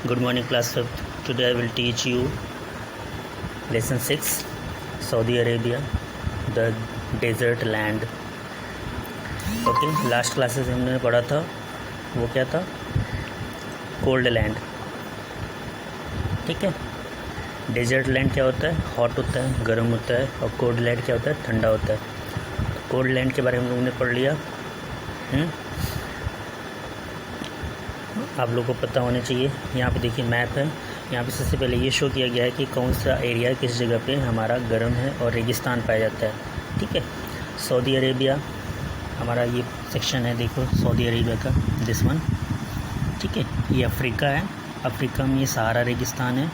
Good morning, class 5th. Today I will teach you lesson 6, Saudi Arabia, the desert land. Okay, last classes हमने पढ़ा था, वो क्या था? Cold land. ठीक है. डेजर्ट लैंड क्या होता है? हॉट होता है, गर्म होता है. और कोल्ड लैंड क्या होता है? ठंडा होता है. कोल्ड लैंड के बारे में हम लोगों ने पढ़ लिया. आप लोगों को पता होना चाहिए. यहाँ पे देखिए मैप है. यहाँ पे सबसे पहले ये शो किया गया है कि कौन सा एरिया किस जगह पे हमारा गर्म है और रेगिस्तान पाया जाता है. ठीक है. सऊदी अरेबिया हमारा ये सेक्शन है. देखो सऊदी अरेबिया का दिस वन. ठीक है. ये अफ्रीका है. अफ्रीका में ये सहारा रेगिस्तान है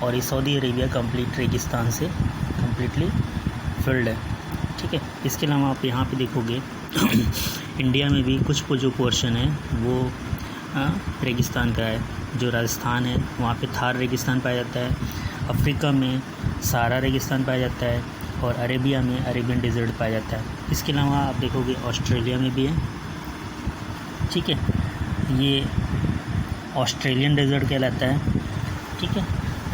और ये सऊदी अरेबिया कंप्लीट रेगिस्तान से कम्प्लीटली फिल्ड है. ठीक है. इसके अलावा आप यहाँ पे देखोगे इंडिया में भी कुछ जो पोर्शन है वो रेगिस्तान का है. जो राजस्थान है वहाँ पे थार रेगिस्तान पाया जाता है. अफ्रीका में सहारा रेगिस्तान पाया जाता है और अरेबिया में अरेबियन डेजर्ट पाया जाता है. इसके अलावा आप देखोगे ऑस्ट्रेलिया में भी है. ठीक है. ये ऑस्ट्रेलियन डेजर्ट कहलाता है. ठीक है.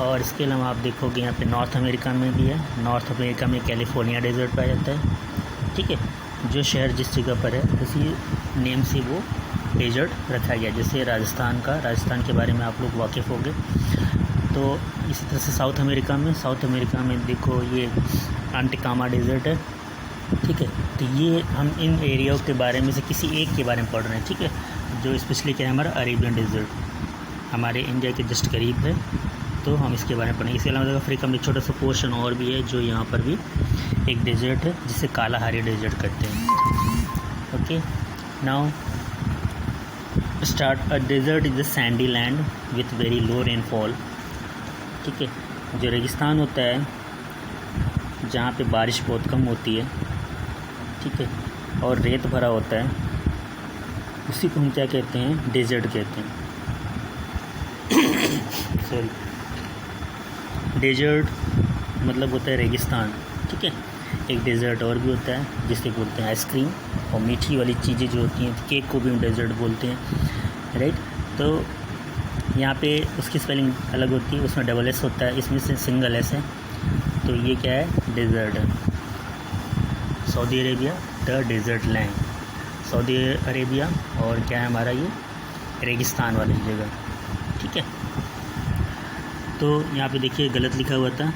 और इसके अलावा आप देखोगे यहाँ पे नॉर्थ अमेरिका में भी है. नॉर्थ अमेरिका में कैलिफोर्निया डेजर्ट पाया जाता है. ठीक है. जो शहर जिस जगह पर है उसी नेम से वो डेजर्ट रखा गया. जैसे राजस्थान के बारे में आप लोग वाकिफ़ हो गए. तो इसी तरह से साउथ अमेरिका में देखो ये अंटिकामा डेजर्ट है. ठीक है. तो ये हम इन एरियाओं के बारे में से किसी एक के बारे में पढ़ रहे हैं. ठीक है. जो स्पेशली क्या है हमारा अरेबियन डेजर्ट हमारे इंडिया के जस्ट करीब है, तो हम इसके बारे में पढ़ेंगे. इसके अलावा अफ्रीका में छोटा सा पोर्शन और भी है जो यहाँ पर भी एक डेजर्ट है जिसे कालाहारी डेजर्ट कहते हैं. Okay. Now start. A desert is a sandy land with very low rainfall. ठीक है. जो रेगिस्तान होता है जहाँ पे बारिश बहुत कम होती है. ठीक है. और रेत भरा होता है, उसी को हम क्या कहते हैं? डेजर्ट कहते हैं. सॉरी. डेजर्ट मतलब होता है रेगिस्तान. ठीक है. एक डेजर्ट और भी होता है जिसे बोलते हैं आइसक्रीम. और मीठी वाली चीज़ें जो होती हैं, केक को भी हम डेजर्ट बोलते हैं. राइट. तो यहाँ पे उसकी स्पेलिंग अलग होती है. उसमें डबल एस होता है, इसमें से सिंगल एस है. तो ये क्या है? डेजर्ट है. Saudi Arabia the desert land. Saudi Arabia और क्या है हमारा ये रेगिस्तान वाली जगह. ठीक है. तो यहाँ पे देखिए गलत लिखा हुआ था,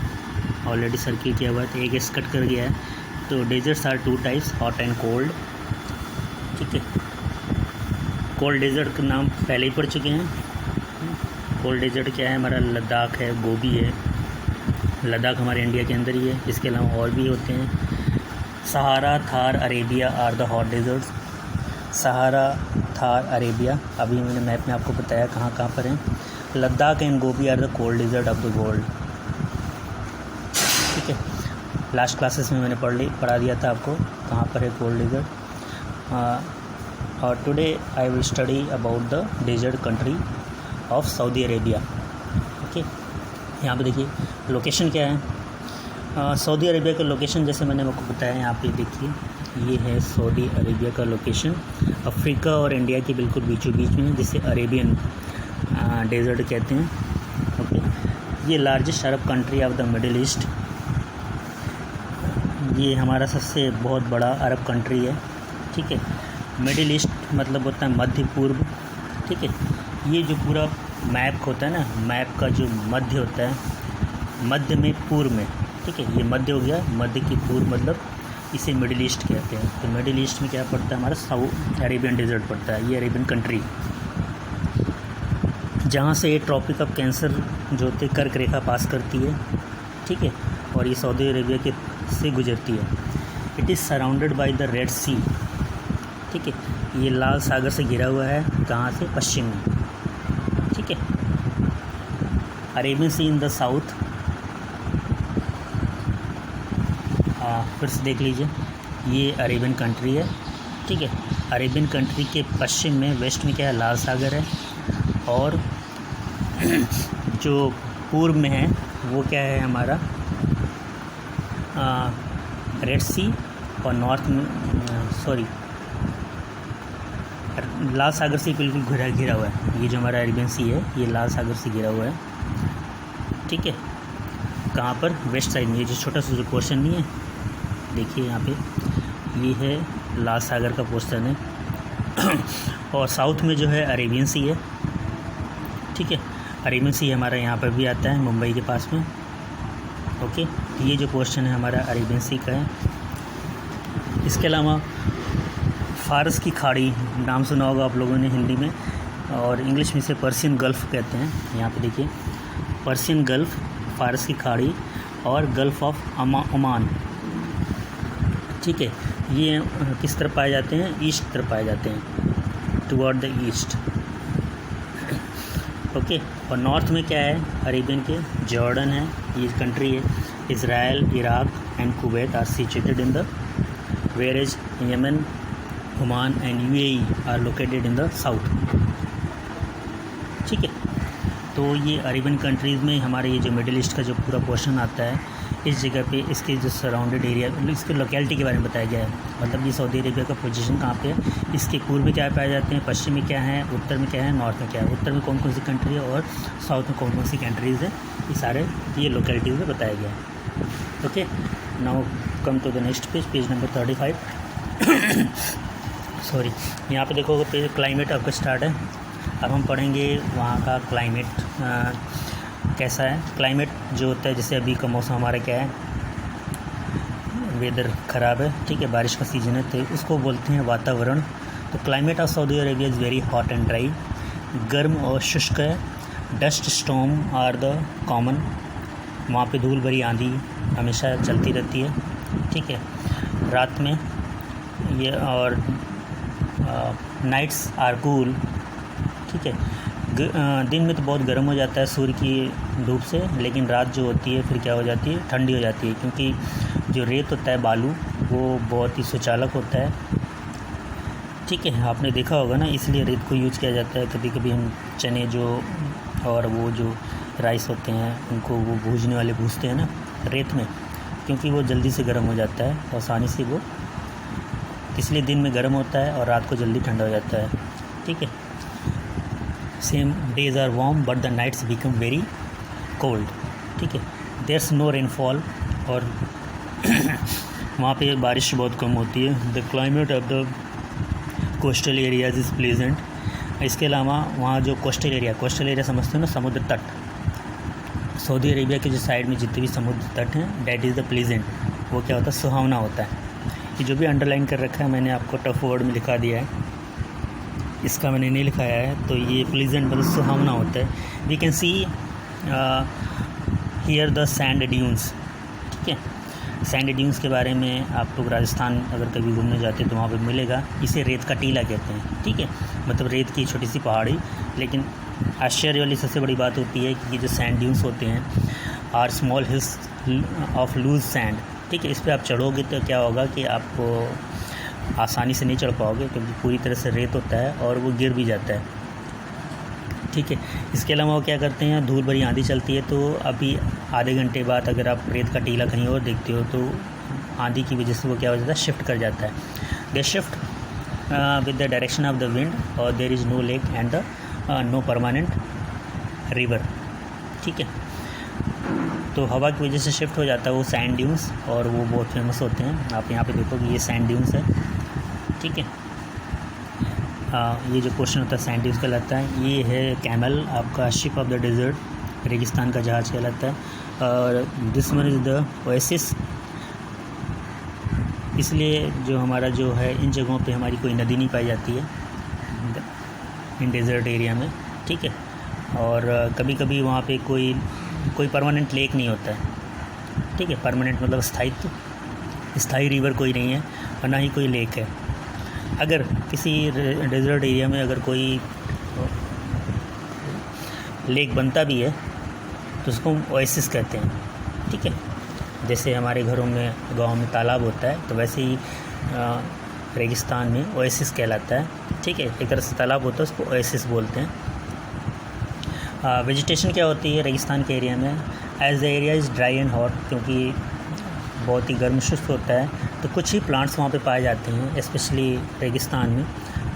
ऑलरेडी सर्किल किया हुआ था, एक एस कट कर गया है. तो deserts are two types, hot and cold. ठीक है. कोल्ड डेजर्ट का नाम पहले ही पढ़ चुके हैं. कोल्ड डेजर्ट क्या है हमारा? लद्दाख है, गोबी है. लद्दाख हमारे इंडिया के अंदर ही है. इसके अलावा और भी होते हैं. Sahara, Thar, Arabia are the hot deserts. Sahara, Thar, Arabia अभी मैंने मैप में आपको बताया कहाँ कहाँ पर हैं. Ladakh and Gobi are the cold desert of the world. ठीक है. लास्ट क्लासेस में मैंने पढ़ा दिया था आपको कहाँ पर है कोल्ड डेजर्ट. और today I will study about the desert country of Saudi Arabia. Okay. यहाँ पे देखिए लोकेशन क्या है. सऊदी अरेबिया का लोकेशन जैसे मैंने आपको बताया, यहाँ पे देखिए ये है सऊदी अरेबिया का लोकेशन. अफ्रीका और इंडिया के बिल्कुल बीचों बीच में, जिसे अरेबियन डेजर्ट कहते हैं. ओके. ये largest Arab country of the Middle east. ये हमारा सबसे बहुत बड़ा अरब कंट्री है. ठीक है. मिडिल ईस्ट मतलब होता है मध्य पूर्व. ठीक है. ये जो पूरा मैप होता है ना, मैप का जो मध्य होता है, मध्य में पूर्व में. ठीक है. ये मध्य हो गया. मध्य की पूर्व मतलब इसे मिडिल ईस्ट कहते हैं. तो मिडिल ईस्ट में क्या पड़ता है हमारा? साउथ अरेबियन डेजर्ट पड़ता है. ये अरेबियन कंट्री जहाँ से ये ट्रॉपिक ऑफ कैंसर जो होते हैं कर्क रेखा पास करती है. ठीक है. और ये सऊदी अरेबिया के से गुजरती है. It is surrounded by the Red Sea. ठीक है. ये लाल सागर से घिरा हुआ है. कहाँ से? पश्चिम में. ठीक है. Arabian sea in the south. फिर से देख लीजिए, ये अरेबियन कंट्री है. ठीक है. अरेबियन कंट्री के पश्चिम में, वेस्ट में क्या है? लाल सागर है. और जो पूर्व में है वो क्या है हमारा? रेड सी. और नॉर्थ में लाल सागर से बिल्कुल घिरा हुआ है। ये जो हमारा अरेबियन सी है ये लाल सागर से घिरा हुआ है, ठीक है। कहाँ पर? वेस्ट साइड में। ये जो छोटा सा जो पोर्शन नहीं है, देखिए यहाँ पे, ये है लाल सागर का पोर्शन है। और साउथ में जो है अरेबियन सी है, ठीक है। अरेबियन सी हमारा यहाँ पर भी आता है, मुंबई के पास में, ओके। ये जो पोर्शन है हमारा अरेबियन सी का है। इसके अलावा फ़ारस की खाड़ी नाम सुना होगा आप लोगों ने हिंदी में, और इंग्लिश में इसे पर्शियन गल्फ़ कहते हैं। यहाँ पे देखिए, पर्शियन गल्फ़, फ़ारस की खाड़ी और गल्फ़ ऑफ ओमान, ठीक है। ये किस तरफ पाए जाते हैं? ईस्ट तरफ पाए जाते हैं, टुवर्ड द ईस्ट, ओके। और नॉर्थ में क्या है अरेबियन के? जॉर्डन है, ये कंट्री है। Israel, Iraq and Kuwait are situated in the, where is Yemen, Oman and UAE are located in the south, ठीक है। तो ये अरेबियन कंट्रीज़ में हमारे ये जो मिडिल ईस्ट का जो पूरा पोर्शन आता है, इस जगह पे इसके जो सराउंडेड एरिया, इसके लोकेलिटी के बारे में बताया गया है। मतलब ये सऊदी अरेबिया का पोजीशन कहाँ पे है, इसके पूर्व में क्या पाए जाते हैं, पश्चिम में क्या है, उत्तर में क्या है, नॉर्थ में क्या है, उत्तर में कौन कौन सी कंट्री है और साउथ में कौन कौन सी कंट्रीज़ है, ये सारे ये लोकेलिटीज़ में बताया गया है, okay. Now come to the next page, page number 35। Sorry, यहाँ पे देखो पेज क्लाइमेट आपका स्टार्ट है। अब हम पढ़ेंगे वहाँ का क्लाइमेट कैसा है। क्लाइमेट जो होता है, जैसे अभी का मौसम हमारा क्या है, वेदर ख़राब है, ठीक है, बारिश का सीज़न है, तो उसको बोलते हैं वातावरण। तो climate of Saudi Arabia is very hot and dry, गर्म और शुष्क है। Dust storm are the common, वहाँ पे धूल भरी आंधी हमेशा चलती रहती है, ठीक है। रात में ये और नाइट्स आर कूल, ठीक है। दिन में तो बहुत गर्म हो जाता है सूर्य की धूप से, लेकिन रात जो होती है फिर क्या हो जाती है, ठंडी हो जाती है, क्योंकि जो रेत होता है, बालू, वो बहुत ही सुचालक होता है, ठीक है। आपने देखा होगा ना, इसलिए रेत को यूज किया जाता है। कभी कभी हम चने जो और वो जो राइस होते हैं उनको वो भूजने वाले भूजते हैं ना रेत में, क्योंकि वो जल्दी से गर्म हो जाता है आसानी से वो, इसलिए दिन में गर्म होता है और रात को जल्दी ठंडा हो जाता है, ठीक है। Same days are warm but the nights become very cold, ठीक है। देयर्स नो रेनफॉल, और वहाँ पे बारिश बहुत कम होती है। The climate of the coastal areas is pleasant. इसके अलावा वहाँ जो कोस्टल एरिया समझते हो ना, समुद्र तट, सऊदी अरेबिया के जो साइड में जितने भी समुद्र तट हैं, डैट इज़ द प्लीजेंट, वो क्या होता है, सुहावना होता है। ये जो भी अंडरलाइन कर रखा है मैंने आपको टफ वर्ड में लिखा दिया है, इसका मैंने नहीं लिखाया है। तो ये प्लीजेंट मतलब सुहावना होता है। We can see here the sand dunes, ठीक है। सैंड ड्यून्स के बारे में आप लोग राजस्थान अगर कभी घूमने जाते हैं तो वहाँ पे मिलेगा। इसे रेत का टीला कहते हैं, ठीक है, मतलब रेत की छोटी सी पहाड़ी। लेकिन आश्चर्य वाली सबसे बड़ी बात होती है कि ये जो सैंड ड्यून्स होते हैं are small hills of loose sand, ठीक है। इस पर आप चढ़ोगे तो क्या होगा कि आपको आसानी से नहीं चढ़ पाओगे, क्योंकि पूरी तरह से रेत होता है और वो गिर भी जाता है, ठीक है। इसके अलावा वो क्या करते हैं, धूल भरी आंधी चलती है, तो अभी आधे घंटे बाद अगर आप रेत का टीला कहीं और देखते हो तो आंधी की वजह से वो क्या हो जाता है, शिफ्ट कर जाता है। They shift with the direction of the wind, और there is no lake and the no permanent river, ठीक है। तो हवा की वजह से शिफ्ट हो जाता है वो सैंड ड्यून्स, और वो बहुत फेमस होते हैं। आप यहाँ पे देखोगे ये सैंड ड्यून्स है, ठीक है। ये जो क्वेश्चन होता है सैंड ड्यून्स कहलाता है। ये है कैमल, आपका शिप ऑफ द डेजर्ट, रेगिस्तान का जहाज़ कहलाता है। और this one is the oasis, इसलिए जो हमारा जो है इन जगहों पे हमारी कोई नदी नहीं पाई जाती है इन डेजर्ट एरिया में, ठीक है। और कभी कभी वहाँ पे कोई परमानेंट लेक नहीं होता है, ठीक है। परमानेंट मतलब स्थायी रिवर कोई नहीं है और ना ही कोई लेक है। अगर किसी डेजर्ट एरिया में अगर कोई लेक बनता भी है तो उसको हम ओएसिस कहते हैं, ठीक है। जैसे हमारे घरों में गांव में तालाब होता है, तो वैसे ही रेगिस्तान में ओएसिस कहलाता है, ठीक है। एक तरह से तालाब होता है, उसको ओएसिस बोलते हैं। वेजिटेशन क्या होती है रेगिस्तान के एरिया में, as the area is dry and hot, क्योंकि बहुत ही गर्म शुष्क होता है, तो कुछ ही प्लांट्स वहाँ पे पाए जाते हैं, स्पेशली रेगिस्तान में।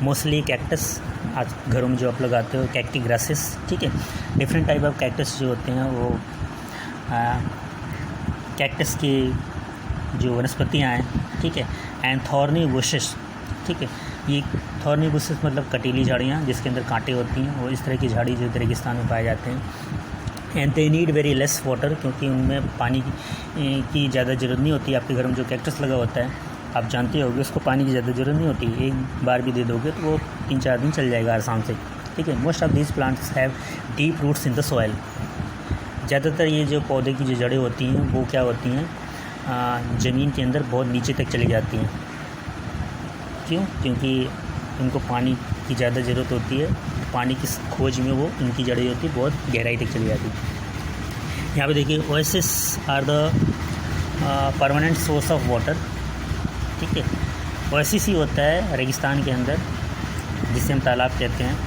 मोस्टली कैक्टस, आज घरों में जो आप लगाते हो कैक्टी ग्रासेस, ठीक है। डिफरेंट टाइप ऑफ कैक्टस जो होते हैं वो कैक्टस की जो वनस्पतियाँ हैं, ठीक है। एंड थॉर्नी बुशेस, ठीक है। ये थॉर्नी बुशेस मतलब कटीली झाड़ियाँ जिसके अंदर कांटे होती हैं, वो इस तरह की झाड़ी जो रेगिस्तान में पाए जाते हैं। And they need very less water, क्योंकि उनमें पानी की ज़्यादा ज़रूरत नहीं होती। आपके घर में जो कैक्टस लगा होता है आप जानते होगे, उसको पानी की ज़्यादा ज़रूरत नहीं होती, एक बार भी दे दोगे तो वो 3-4 दिन चल जाएगा आराम से, ठीक है। Most of these plants have deep roots in the soil. ज़्यादातर ये जो पौधे की जो जड़ें होती हैं वो क्या होती हैं, ज़मीन के अंदर बहुत नीचे तक चली जाती हैं। क्यों? क्योंकि उनको पानी की ज़्यादा ज़रूरत होती है, पानी की खोज में वो उनकी जड़ें होती है बहुत गहराई तक चली जाती है। यहाँ पे देखिए oasis are the permanent source of water, ठीक है। ओएसिस ही होता है रेगिस्तान के अंदर जिसे हम तालाब कहते हैं,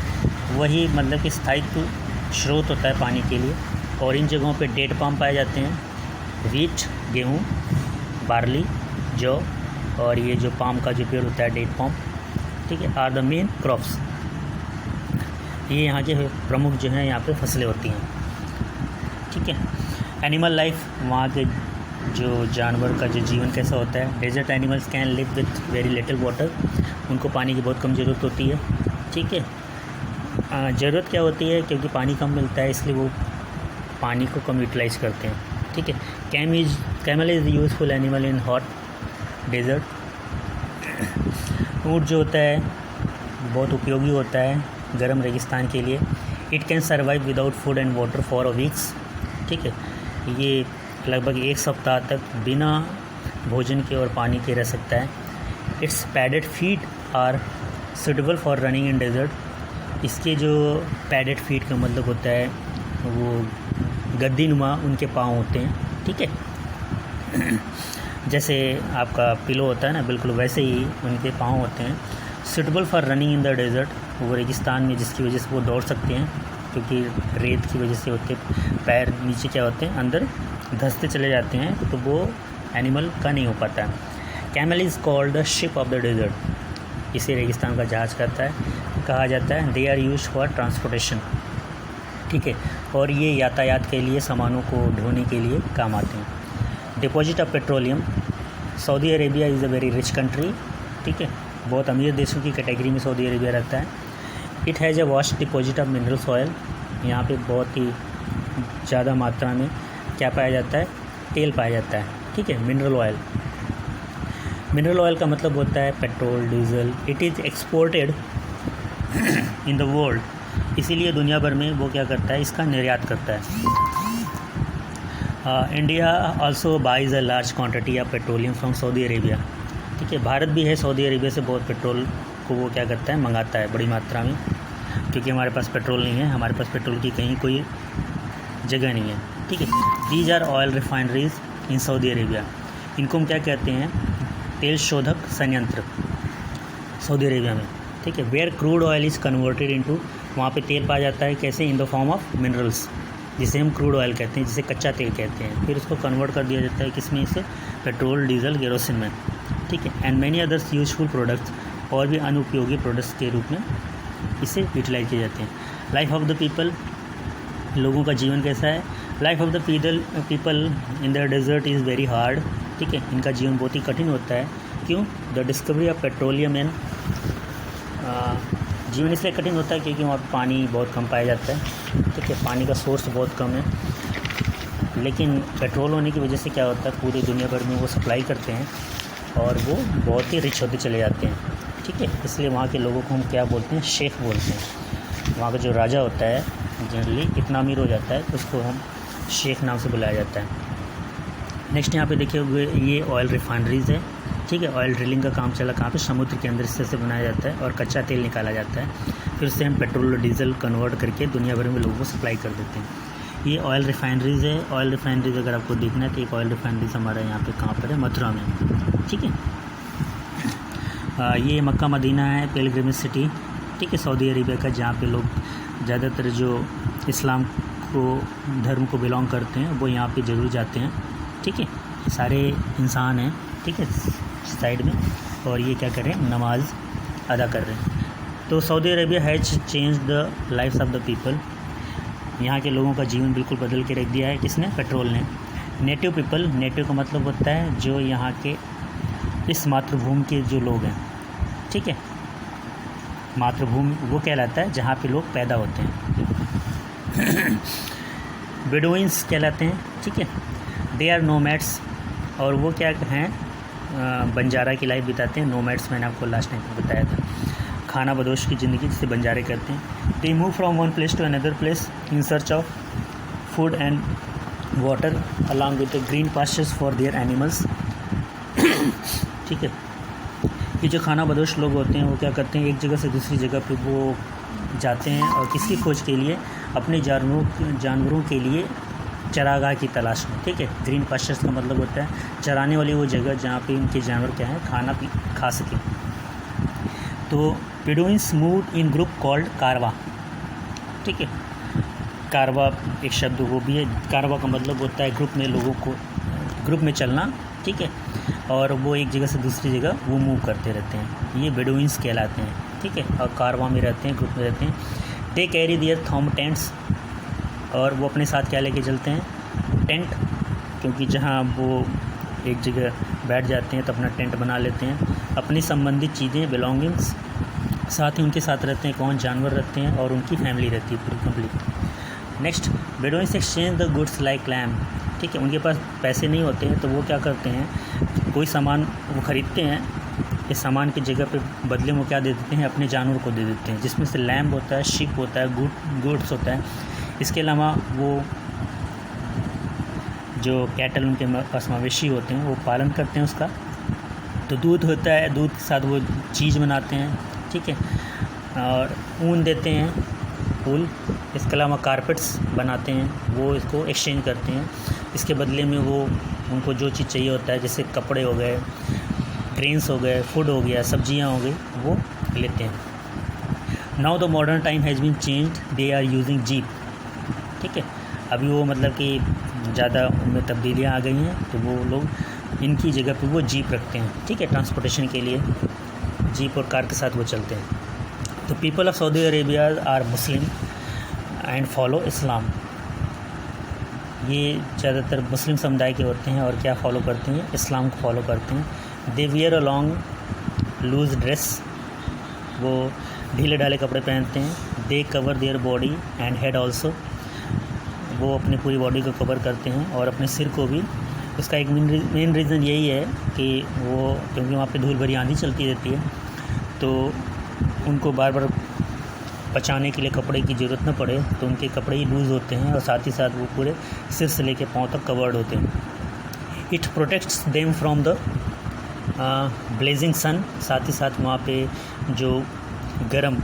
वही मतलब कि स्थायित्व स्रोत होता है पानी के लिए। और इन जगहों पे डेट पाम पाए जाते हैं, वीट गेहूँ, बार्ली, जौ और ये जो पाम का जो पेड़ होता है डेट पाम, ठीक है, आर द मेन क्रॉप्स। ये यहाँ के प्रमुख जो हैं यहाँ पे फसलें होती हैं, ठीक है। एनिमल लाइफ, वहाँ के जो जानवर का जो जीवन कैसा होता है। Desert animals can live with very little water, उनको पानी की बहुत कम ज़रूरत होती है, ठीक है। ज़रूरत क्या होती है, क्योंकि पानी कम मिलता है इसलिए वो पानी को कम यूटिलाइज़ करते हैं, ठीक है। Camel is useful animal in hot desert. ऊँट जो होता है बहुत उपयोगी होता है गर्म रेगिस्तान के लिए। It can survive without food and water for a weeks, ठीक है। ये लगभग 1 सप्ताह तक बिना भोजन के और पानी के रह सकता है। Its padded feet are suitable for running in desert. इसके जो पैडेड फीट का मतलब होता है वो गद्दी नुमा उनके पाँव होते हैं, ठीक है। जैसे आपका पिलो होता है ना, बिल्कुल वैसे ही उनके पाँव होते हैं। Suitable for running in the desert, वो रेगिस्तान में जिसकी वजह से वो दौड़ सकते हैं, क्योंकि रेत की वजह से होते पैर नीचे क्या होते हैं अंदर धंसते चले जाते हैं, तो वो एनिमल का नहीं हो पाता है। Camel is called the ship of the desert, इसे रेगिस्तान का जहाज़ कहा जाता है। They are used for transportation, ठीक है। और ये यातायात के लिए सामानों को ढोने के लिए काम आते हैं। Deposit of petroleum, Saudi Arabia is a very rich country, ठीक है। बहुत अमीर देशों की कैटेगरी में सऊदी अरेबिया रहता है। It has a vast deposit of mineral oil, यहाँ पे बहुत ही ज़्यादा मात्रा में क्या पाया जाता है, तेल पाया जाता है, ठीक है, मिनरल ऑयल। मिनरल ऑयल का मतलब होता है petrol, diesel. It is exported in the world, इसीलिए दुनिया भर में वो क्या करता है, इसका निर्यात करता है। India also wise a large quantity of petroleum from Saudi Arabia, ठीक है। भारत भी है सऊदी अरेबिया से बहुत पेट्रोल को वो क्या करता है, मंगाता है बड़ी मात्रा में, क्योंकि हमारे पास पेट्रोल नहीं है, हमारे पास पेट्रोल की कहीं कोई जगह नहीं है, ठीक है। These are oil refineries in Saudi Arabia, इनको हम क्या कहते हैं, तेल शोधक संयंत्र सऊदी अरेबिया में, ठीक है। Where crude oil is converted into, वहाँ पे तेल पाया जाता है कैसे, in the form of minerals, जिसे हम क्रूड ऑयल कहते हैं, जिसे कच्चा तेल कहते हैं। फिर उसको कन्वर्ट कर दिया जाता है किसमें, इसे पेट्रोल, डीजल, केरोसिन में, ठीक है। And many others useful products, और भी अनुपयोगी प्रोडक्ट्स के रूप में इसे यूटिलाइज किए जाते हैं। लाइफ ऑफ द पीपल, लोगों का जीवन कैसा है। Life of the people in the desert is very hard, ठीक है। इनका जीवन बहुत ही कठिन होता है। क्यों? The discovery of petroleum and, जीवन इसलिए कठिन होता है क्योंकि वहाँ पर पानी बहुत कम पाया जाता है, ठीक है। पानी का सोर्स बहुत कम है, लेकिन पेट्रोल होने की वजह से क्या होता है, पूरी दुनिया भर में वो सप्लाई करते हैं और वो बहुत ही रिच होते चले जाते हैं, ठीक है। इसलिए वहाँ के लोगों को हम क्या बोलते हैं, शेख बोलते हैं। वहाँ का जो राजा होता है जनरली इतना अमीर हो जाता है तो उसको हम शेख नाम से बुलाया जाता है। नेक्स्ट यहाँ पे देखिए हुए ये ऑयल रिफाइनरीज़ है, ठीक है। ऑयल ड्रिलिंग का काम चला कहाँ पे, समुद्र के अंदर इससे बनाया जाता है और कच्चा तेल निकाला जाता है, फिर उससे हम पेट्रोल डीजल कन्वर्ट करके दुनिया भर में लोगों को सप्लाई कर देते हैं। ये ऑयल रिफाइनरीज़ है। ऑयल रिफाइनरीज़ अगर आपको देखना है तो एक ऑयल रिफाइनरीज़ हमारा यहाँ पे कहाँ पर है, मथुरा में, ठीक है। ये मक्का मदीना है, पिलग्रिमेज सिटी, ठीक है, सऊदी अरेबिया का, जहाँ पे लोग ज़्यादातर जो इस्लाम को धर्म को बिलोंग करते हैं वो यहाँ पे ज़रूर जाते हैं, ठीक है। सारे इंसान हैं, ठीक है, साइड में, और ये क्या कर रहे हैं, नमाज अदा कर रहे हैं। तो Saudi Arabia has change the lifes of the people, यहाँ के लोगों का जीवन बिल्कुल बदल के रख दिया है। किसने? पेट्रोल ने। नेटिव पीपल, नेटिव का मतलब होता है जो यहाँ के इस मातृभूमि के जो लोग हैं, ठीक है। मातृभूमि वो कहलाता है जहाँ पे लोग पैदा होते हैं। बेडुइन्स कहलाते हैं, ठीक है। दे आर नोमैड्स, और वो क्या हैं? बंजारा की लाइफ बिताते हैं। नोमैड्स मैंने आपको लास्ट टाइम बताया था, खाना बदोश की ज़िंदगी जिसे बंजारे करते हैं। They move from one place to another place in search of food and water along with the green pastures for their animals, ठीक है। ये जो खाना बदोश लोग होते हैं वो क्या करते हैं? एक जगह से दूसरी जगह पे वो जाते हैं, और किसकी खोज के लिए? अपने जानवरों के लिए चरागाह की तलाश में, ठीक है। ग्रीन पास्चर्स का मतलब होता है चराने वाली वो जगह जहाँ पे उनके जानवर क्या है? खाना खा सकें। तो बेडुइन्स मूव इन ग्रुप कॉल्ड कारवा, ठीक है। कारवा एक शब्द वो भी है। कारवा का मतलब होता है ग्रुप में लोगों को, ग्रुप में चलना, ठीक है। और वो एक जगह से दूसरी जगह वो मूव करते रहते हैं, ये बेडुइन्स कहलाते हैं, ठीक है। और कारवा में रहते हैं, ग्रुप में रहते हैं। दे कैरी देयर थॉम टेंट्स, और वो अपने साथ क्या लेके चलते हैं? टेंट, क्योंकि जहाँ वो एक जगह बैठ जाते हैं तो अपना टेंट बना लेते हैं। अपनी संबंधित चीज़ें, बिलोंगिंग्स साथ ही उनके साथ रहते हैं। कौन? जानवर रहते हैं, और उनकी फैमिली रहती है पूरी complete. Next, बेडुइन्स exchange the goods like lamb, ठीक है। उनके पास पैसे नहीं होते हैं तो वो क्या करते हैं? कोई सामान वो ख़रीदते हैं, इस सामान की जगह पे बदले में क्या दे देते हैं? अपने जानवर को दे देते हैं, जिसमें से लैम्ब होता है, शिप होता है, गुड्स होता है। इसके अलावा वो जो कैटल उनके पास मवेशी होते हैं वो पालन करते हैं उसका। तो दूध होता है, दूध के साथ वो चीज़ बनाते हैं, ठीक है। और ऊन देते हैं, वूल। इसके अलावा कारपेट्स बनाते हैं, वो इसको एक्सचेंज करते हैं। इसके बदले में वो उनको जो चीज़ चाहिए होता है, जैसे कपड़े हो गए, ग्रेन्स हो गए, फूड हो गया, सब्जियां हो गई, वो लेते हैं। Now the modern time has been changed, they are using jeep, ठीक है। अभी वो मतलब कि ज़्यादा उनमें तब्दीलियाँ आ गई हैं, तो वो लोग इनकी जगह पे वो जीप रखते हैं, ठीक है। ट्रांसपोर्टेशन के लिए जीप और कार के साथ वो चलते हैं। तो people of Saudi Arabia are Muslim and follow Islam, ये ज़्यादातर मुस्लिम समुदाय के होते हैं और क्या फॉलो करते हैं? इस्लाम को फॉलो करते हैं। They wear a long loose dress, वो ढीले ढाले कपड़े पहनते हैं। They cover their body and head also, वो अपनी पूरी बॉडी को कवर करते हैं और अपने सिर को भी। उसका एक मेन रीज़न यही है कि वो, क्योंकि वहाँ पे धूल भरी आंधी चलती रहती है, तो उनको बार बार बचाने के लिए कपड़े की ज़रूरत न पड़े, तो उनके कपड़े ही लूज़ होते हैं और साथ ही साथ वो पूरे सिर से लेकर पाँव तक कवर्ड होते हैं। It protects them from the blazing sun, साथ ही साथ वहाँ पे जो गर्म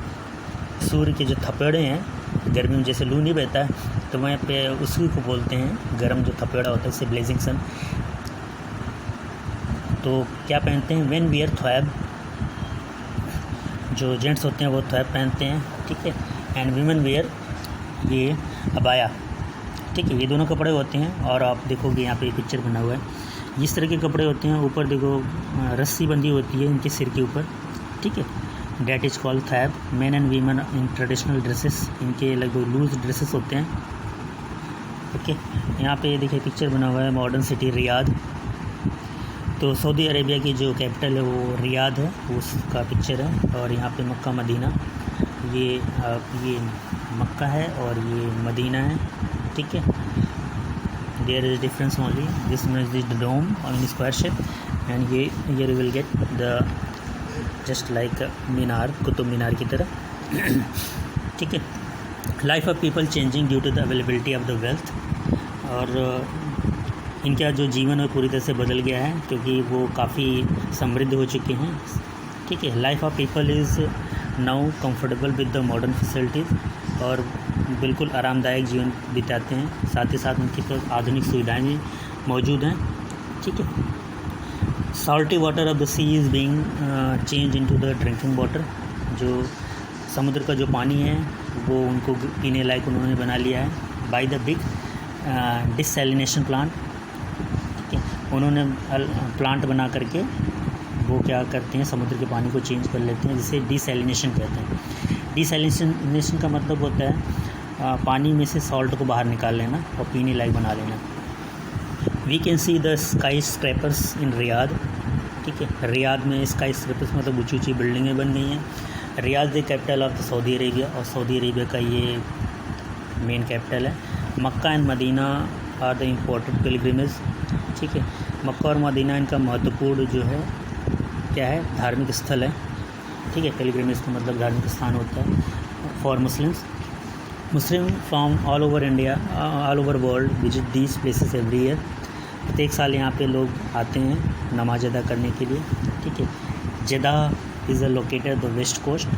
सूर्य के जो थपेड़े हैं, गर्मी में जैसे लू नहीं बहता है तो वहाँ पे उसी को बोलते हैं गर्म जो थपेड़ा होता है, इसे ब्लेजिंग सन। तो क्या पहनते हैं? वेन वियर थ्वैब, जो जेंट्स होते हैं वो थ्वैब पहनते हैं, ठीक है। एंड वीमेन वेयर ये अबाया, ठीक है। ये दोनों कपड़े होते हैं और आप देखोगे यहाँ पे पिक्चर बना हुआ है, इस तरह के कपड़े होते हैं। ऊपर देखो रस्सी बंधी होती है इनके सिर के ऊपर, ठीक है। That is called thobe. Man and women in traditional dresses, इनके लगभग लूज ड्रेसेस होते हैं, ओके। यहाँ पे देखिए पिक्चर बना हुआ है मॉडर्न सिटी रियाद। तो सऊदी अरेबिया की जो कैपिटल है वो रियाद है, उसका पिक्चर है। और यहाँ पे मक्का मदीना, ये मक्का है और ये मदीना है, ठीक है। There is difference only, this is the dome in square shape and ये you will get the just like minar, Qutub Minar की तरह, ठीक है। Life of people changing due to the availability of the wealth, और इनका जो जीवन है पूरी तरह से बदल गया है क्योंकि वो काफ़ी समृद्ध हो चुके हैं, ठीक है। Life of people is now comfortable with the modern facilities, और बिल्कुल आरामदायक जीवन बिताते हैं, साथ ही साथ उनके पास आधुनिक सुविधाएं भी मौजूद हैं, ठीक है। Salty water of the sea is being change into the drinking water, जो समुद्र का जो पानी है वो उनको पीने लायक उन्होंने बना लिया है by the big desalination plant, ठीक है। उन्होंने प्लांट बना करके वो क्या करते हैं, समुद्र के पानी को चेंज कर लेते हैं, जिसे डिसैलिनेशन कहते हैं। डिसैलिनेशन का मतलब होता है पानी में से सॉल्ट को बाहर निकाल लेना और पीने लायक बना लेना। We can see the skyscrapers in Riyadh, ठीक है। रियाद में स्काई स्क्रैपर्स मतलब ऊँची ऊँची बिल्डिंगें बन गई हैं। Riyadh the capital of the Saudi Arabia, और सऊदी अरेबिया का ये मेन कैपिटल है। Mecca and Medina are the important pilgrimage, ठीक है। मक्का और मदीना इनका महत्वपूर्ण जो है क्या है, धार्मिक स्थल है, ठीक है। पिलग्रिमेज का मतलब धार्मिक स्थान होता है for Muslim from all over India, all over world visit these places every year. प्रत्येक साल यहाँ पे लोग आते हैं नमाज अदा करने के लिए, ठीक है। Jeddah is located the west coast,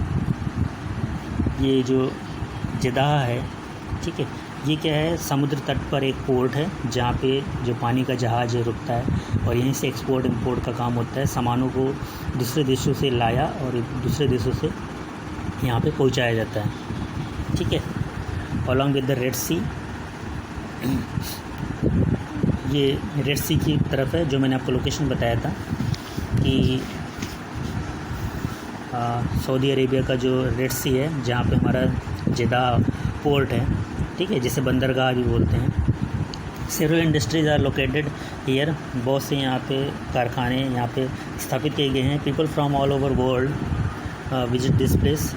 ये जो जेदाह है, ठीक है, ये क्या है, समुद्र तट पर एक पोर्ट है जहाँ पे जो पानी का जहाज़ रुकता है और यहीं से एक्सपोर्ट इंपोर्ट का काम होता है। सामानों को दूसरे देशों से लाया और दूसरे देशों से यहाँ पे पहुँचाया जाता है, ठीक है। अलॉन्ग विद द रेड सी, ये रेड सी की तरफ है, जो मैंने आपको लोकेशन बताया था कि सऊदी अरेबिया का जो रेड सी है, जहाँ पे हमारा जेदाह पोर्ट है, ठीक है, जिसे बंदरगाह भी बोलते हैं। Several industries are located here, बहुत से यहाँ पे कारखाने यहाँ पे स्थापित किए गए हैं। People from all over world visit this place,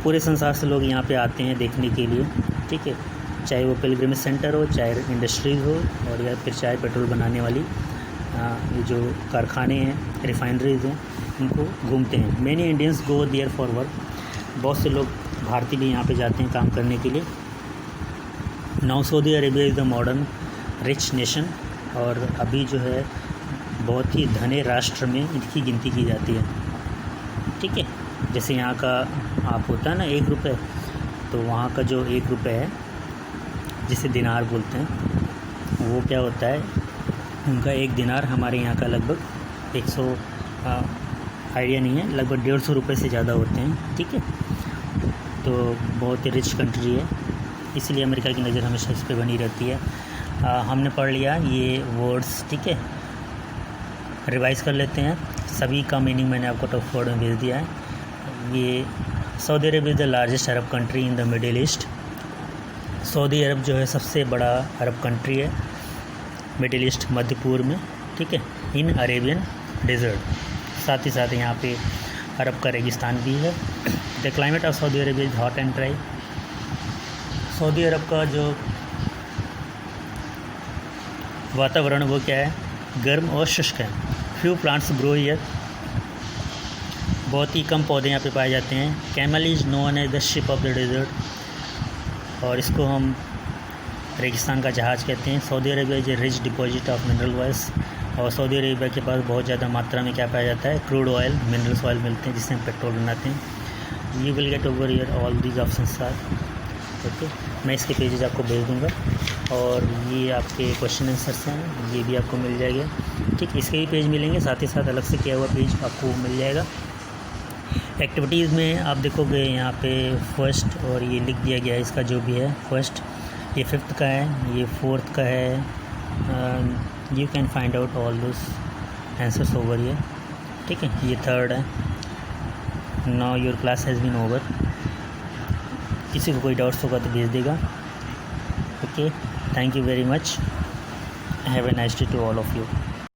पूरे संसार से लोग यहाँ पे आते हैं देखने के लिए, ठीक है। चाहे वो पिलग्रिमेज सेंटर हो, चाहे इंडस्ट्रीज़ हो, और या फिर चाहे पेट्रोल बनाने वाली ये जो कारखाने हैं, रिफाइनरीज हैं, इनको घूमते हैं। Many Indians go there for work, बहुत से लोग भारतीय भी यहाँ पे जाते हैं काम करने के लिए। Now Saudi Arabia is the modern rich nation, और अभी जो है बहुत ही धनी राष्ट्र में इनकी गिनती की जाती है, ठीक है। जैसे यहाँ का आप होता है ना 1 रुपये, तो वहाँ का जो 1 रुपये है जिसे दिनार बोलते हैं, वो क्या होता है, उनका 1 दिनार हमारे यहाँ का लगभग 100 आइडिया नहीं है, लगभग 150 रुपये से ज़्यादा होते हैं, ठीक है। तो बहुत ही रिच कंट्री है, इसलिए अमेरिका की नज़र हमेशा इस पर बनी रहती है। हमने पढ़ लिया ये वर्ड्स, ठीक है। रिवाइज़ कर लेते हैं, सभी का मीनिंग मैंने आपको टॉप वर्ड में भेज दिया है। ये Saudi Arab is the largest Arab country in the Middle East, Saudi Arab जो है सबसे बड़ा अरब कंट्री है मिडिल ईस्ट, मध्य पूर्व में, ठीक है। इन अरेबियन डेजर्ट, साथ ही साथ यहाँ पे अरब का रेगिस्तान भी है। The climate of Saudi Arab is hot and dry, Saudi Arab का जो वातावरण वो क्या है, गर्म और शुष्क है। फ्यू प्लांट्स ग्रो हियर, बहुत ही कम पौधे यहाँ पे पाए जाते हैं। Camel is known as the ship of the desert, और इसको हम रेगिस्तान का जहाज़ कहते हैं। Saudi Arabia is a rich deposit of mineral oils, और सऊदी अरेबिया के पास बहुत ज़्यादा मात्रा में क्या पाया जाता है, क्रूड ऑयल, मिनरल्स ऑयल मिलते हैं जिससे हम पेट्रोल बनाते हैं। You will get over here all these options are okay. मैं इसके पेजेस आपको भेज दूँगा, और ये आपके क्वेश्चन आंसर्स हैं, ये भी आपको मिल जाएगा, ठीक। इसके भी पेज मिलेंगे, साथ ही साथ अलग से किया हुआ पेज आपको मिल जाएगा। एक्टिविटीज़ में आप देखोगे यहाँ पे फर्स्ट, और ये लिख दिया गया है इसका जो भी है फर्स्ट, ये 5th का है, ये 4th का है। You can find out all those answers over ये, ठीक है। ये 3rd है। Now your class has been over, किसी को कोई डाउट्स होगा तो भेज देगा, okay. Thank you very much, have a nice day to all of you.